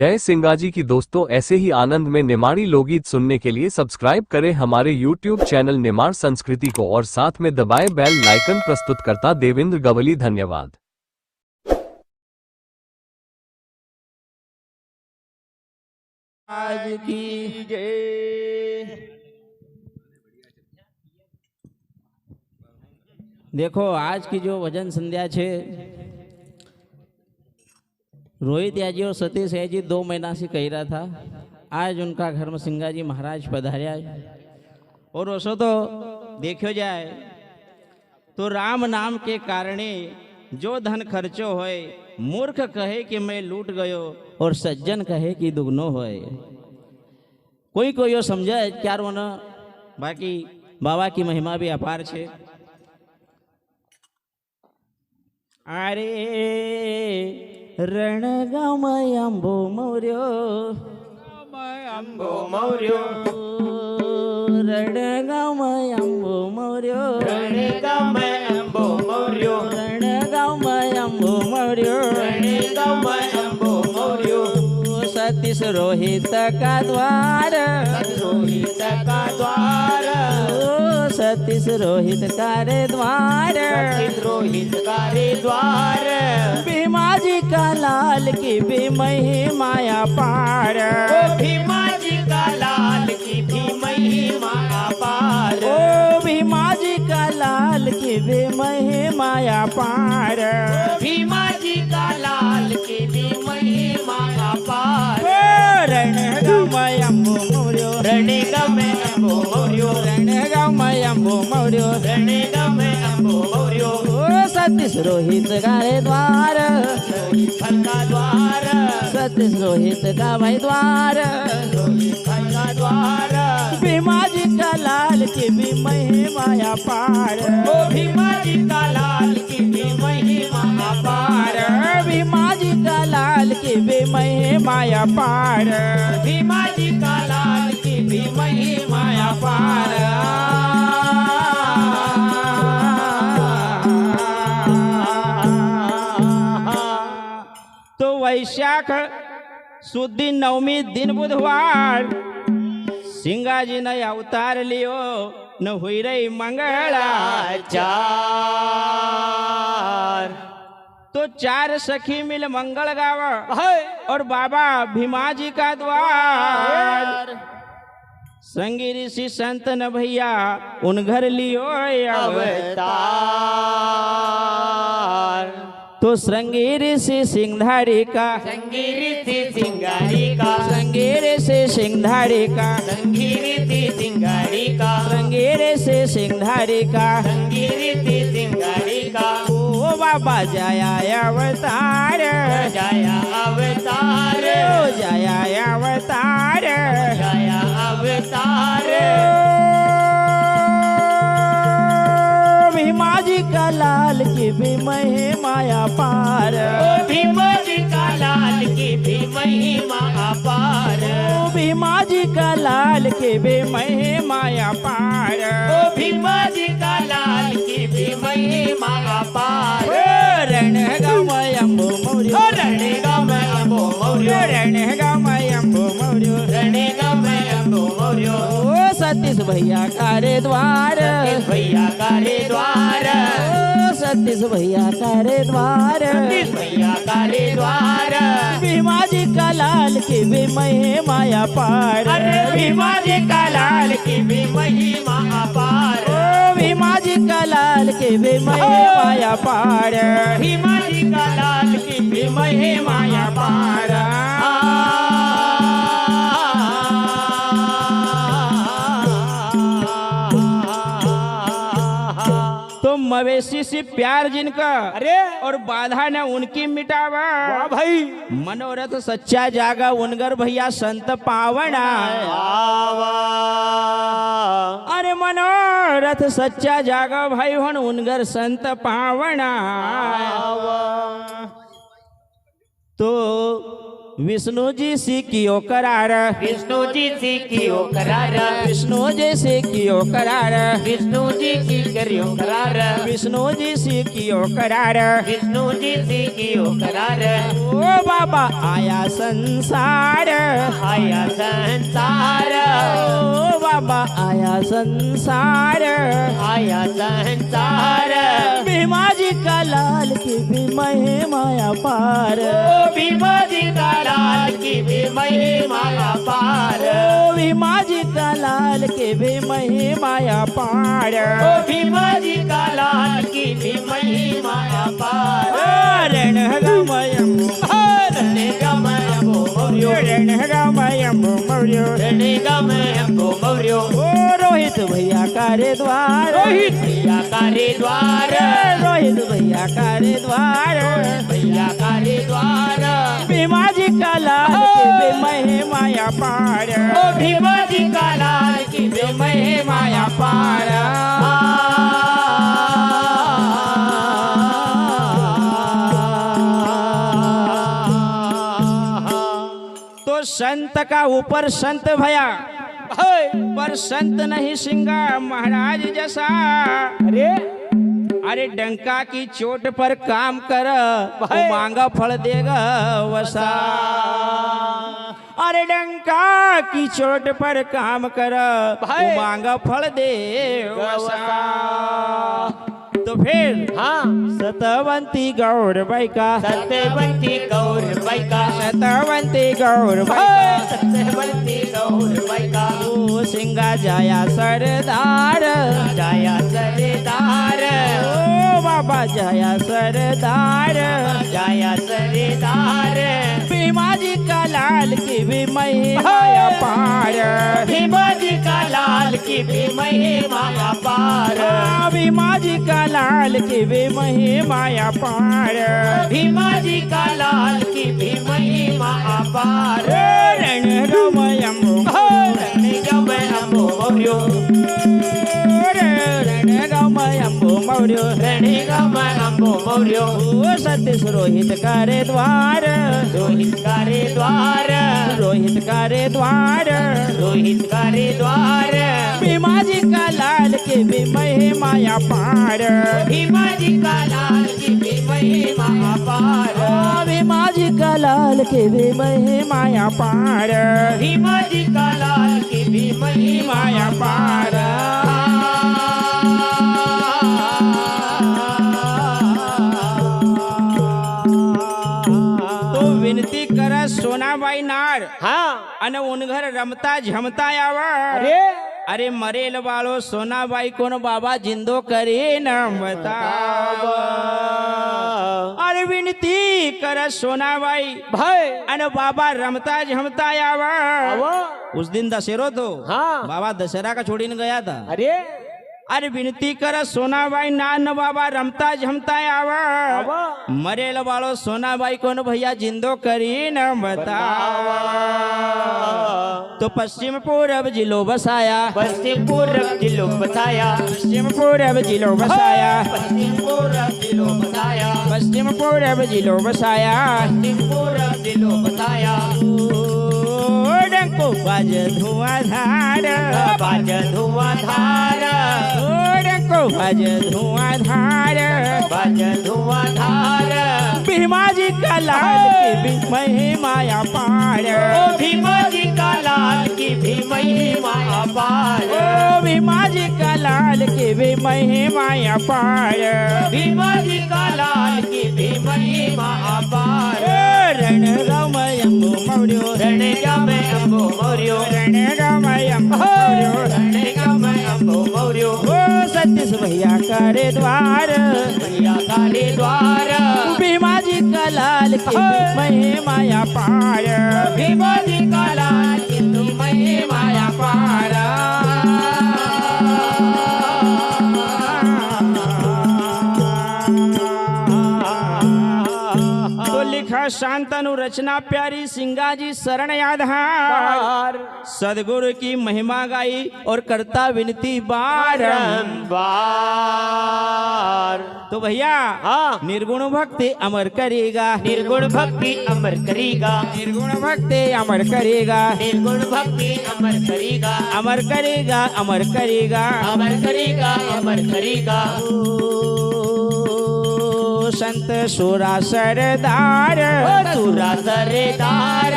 जय सिंगाजी की दोस्तों, ऐसे ही आनंद में निमाड़ी लोकगीत सुनने के लिए सब्सक्राइब करें हमारे YouTube चैनल निमाड़ संस्कृति को और साथ में दबाएं बेल लाइकन। प्रस्तुतकर्ता देवेंद्र गवली। धन्यवाद। आज की जय। देखो आज की जो भजन संध्या छे, रोहित याजी और सतीश याजी 2 महीना से कह रहा था। आज उनका घर में सिंगाजी महाराज पधार्या और वैसे तो देखो जाए तो राम नाम के कारणे जो धन खर्चो होए, मूर्ख कहे कि मैं लूट गयो और सज्जन कहे कि दुगनो होए। कोई कोई यो समझे क्यार वना, बाकी बाबा की महिमा भी अपार छे। अरे रणगाम अंबो मौर्यो, अंबो मौर्यो, रणगाम अंबो मौर्यो, रणगाम अंबो मौर्यो, रणगाम अंबो मौर्यो, रणगाम अंबो मौर्यो। सतीश रोहित का द्वार, रोहित का द्वार, सतीश रोहित का रे द्वार, रोहित का रे द्वार। भीमाजी का लाल की भी महिमाया पार, भीमाजी का लाल की भी महिमाया पार, ओ भीमाजी का लाल की भी महिमाया पार, भीमाजी का लाल की भी महिमाया पार। रणगामयंबो मौर्यो, रणगामयंबो मौर्यो, रणगामयंबो मौर्यो, रणगामयंबो मौर्यो। सतीश रोहित का रे द्वार, रोहित का द्वार, सतीश रोहित का भाई द्वार, रोहित का द्वार। भीमाजी का लाल की भी महिमाया पार, ओ भीमाजी का लाल की भी महिमाया पार, भीमाजी का लाल की भी महिमाया पार, भीमाजी का लाल की भी महिमाया पार। तो वैशाख सुदी नवमी दिन बुधवार सिंगाजी ने अवतार लियो, न हुई रही मंगलाचार। तो 4 सखी मिल मंगल गावा और बाबा भीमाजी का द्वार। संगी ऋषि संत न भैया उन घर लियो अवतार। तो श्रृंगी ऋषि सिंघधारी का, श्रृंगी ऋषि सिंघधारी का, श्रृंगी ऋषि सिंघधारी का, श्रृंगी ऋषि सिंघधारी का, श्रृंगी ऋषि सिंघधारी का, श्रृंगी ऋषि सिंघधारी का। ओ बाबा जया अवतार, जया अवतार, जया अवतार, जया अवतार। भीमाजी का लाल की भी महिमाया पार, ओ भीमाजी का लाल की भी महिमा पार, ओ भीमाजी का लाल की भी महिमाया पार, ओ भीमाजी का लाल की भी महिमा पार। रणगामयंबो मौर्यो, रणगामयंबो मौर्यो, रणगामयंबो मौर्यो, रणगामयंबो मौर्यो। ओ सतीश भैया का रे द्वार, भैया का रे द्वार, सतीश भैया का रे द्वार, सतीश भैया का रे द्वार। भीमाजी का लाल की भी महिमाया पार, अरे भीमाजी का लाल की भी महिमा पार, ओ भीमाजी का लाल की भी महिमाया पार, भीमाजी का लाल की भी महिमाया पार। तो मवेशी से प्यार जिनका, अरे और बाधा न उनकी मिटावा। वाह भाई, मनोरथ सच्चा जागा उनगर भैया संत पावना। अरे मनोरथ सच्चा जागा भाई हन उनगर संत पावना। तो विष्णु जी से कियो करार, विष्णु जी से कियो करार, विष्णु जी से कियो करार, विष्णु जी से करियो करार, विष्णु जी से कियो करार। विष्णु जी से कियो करार। ओ बाबा आया संसार, आया संसार, ओ बाबा आया संसार, आया संसार। भीमाजी का लाल की भी महिमा पार, ओ भीमा जी का लाल की भी महिमा पार, ओ भीमाजी का लाल की भी महिमा पार। ओ भीमा जी का लाल की भी महिमा पार। रण गमयम रणे गमयं मौर्यो, रण गमयम मौर्य, रणे गमयं मौर्यो। ओ रोहित भैया करे द्वार, रोहित भैया कारे द्वार, रोहित भैया करे द्वार। भैया कारे द्वार। भीमाजी का लाल की भी महिमा पार, ओ भीमा जी का लाल की भी महिमा पार। तो संत का ऊपर संत भया, पर संत नहीं सिंगा महाराज जैसा। अरे अरे डंका की चोट पर काम कर, वो मांगा फल देगा वसा। अरे डंका की चोट पर काम कर, वो मांगा फल दे वसा। तो फिर हाँ सतवंती गौरबाई का, सत्यवंती गौरबाई का, सतवंती गौरबाई का, सत्यवंती गौरबाई का। ओ सिंगा जाया सरदार, जाया सरदार, ओ बाबा जाया सरदार। जाया सरदार। भीमाजी का लाल की भी महिमा पार, भीमा जी का लाल की भी महिमा पार, भीमाजी का लाल की भी महिमा पार। भीमा जी का लाल की भी महिमा पार। रण गमयम रणे गमयं मौर्यो, रण गमयम मौर्य, रणे गमयं मौर्यो। ओ सतीश रोहित करे द्वार, रोहित कारे द्वार, रोहित करे द्वार। रोहित कारे द्वार। भीमाजी का लाल की भी महिमा पार, भीमा जी का लाल की भी महिमा पार, भीमाजी का लाल की भी महिमा पार, भीमा जी का लाल की भी महिमा महिमा पार। तो विनती कर सोनाबाई नार, हाँ अन उन घर रमता झमता आवा। अरे अरे मरेल वालो सोनाबाई कोन बाबा जिंदो करे न बताव। अरे विनती कर सोनाबाई, भाई अन बाबा रमता झमता आवा। वो उस दिन दशहरा तो हाँ बाबा दशहरा का छोड़ीने गया था। अरे अरे विनती कर सोनाबाई नान बाबा रमता झमता आवा। मरेल वालो सोनाबाई कोन भैया जिंदो करी न बतावा। तो पश्चिम पूरब जिलो बसाया, पश्चिम पूर्व जिलो बताया, पश्चिम पूरब जिलो बसाया, पश्चिम पूर्व जिलो बताया, पश्चिम पूरब जिलो बसाया। पश्चिम पूर्व जिलो बताया। ओ डंको बाज धुआंधार, बाज धुआंधार, ओ डंको बाज धुआंधार। बाज धुआंधार। भीमाजी का लाल की भी महिमा पार, ओ भीमा जी का लाल की भी महिमा पार, ओ भीमाजी का लाल की भी महिमा पार। भीमा जी का लाल की भी महिमा पार। रण गमयम मौर्यो, रणे गमयं मौर्यो, रण गमयम मौर्यो। रणे गमयं मौर्यो। ओ सतीश भैया करे द्वार, भैया काले द्वार, भीमाजी का लाल की भी महिमा पार, भीमा जी का लाल की भी महिमा पार। तो लिखा शांत शांतनु रचना प्यारी सिंगाजी शरण आधार सदगुरु की महिमा गाई और करता विनती बारंबार। तो भैया हाँ निर्गुण भक्ति अमर करेगा, निर्गुण भक्ति अमर करेगा, निर्गुण भक्ति अमर करेगा, निर्गुण भक्ति अमर करेगा, अमर करेगा, अमर करेगा, अमर करेगा, अमर करेगा। ओ संत सुरा सरदार, सुरा सरदार,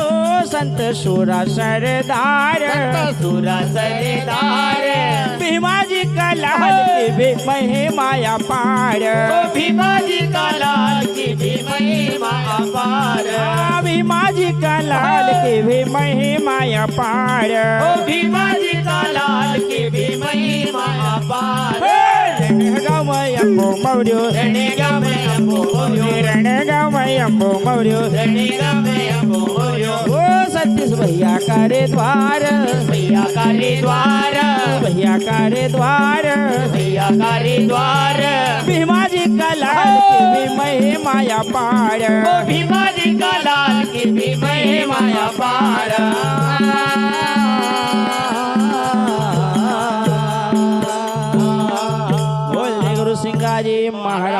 ओ संत सुरा सरदार, सुरा सरदार, भीमाजी का लाल की भी महिमाया पार, भीमाजी का लाल की भी महिमा अपार, भीमाजी का लाल की भी महिमाया पार, भीमाजी का लाल की भी महिमा अपार। रणगामयंबो मौर्यो, रणगामयंबो मौर्यो, रणगामयंबो मौर्यो, रणगामयंबो मौर्यो। ओ सतीश भैया करे द्वार, भैया करे द्वार, भैया करे द्वार, भैया करे द्वार, भीमाजी का लाल की भी महिमाया पार, भीमाजी का लाल की भी महिमा अपार। बोल गुरु सिंगाजी महाराज।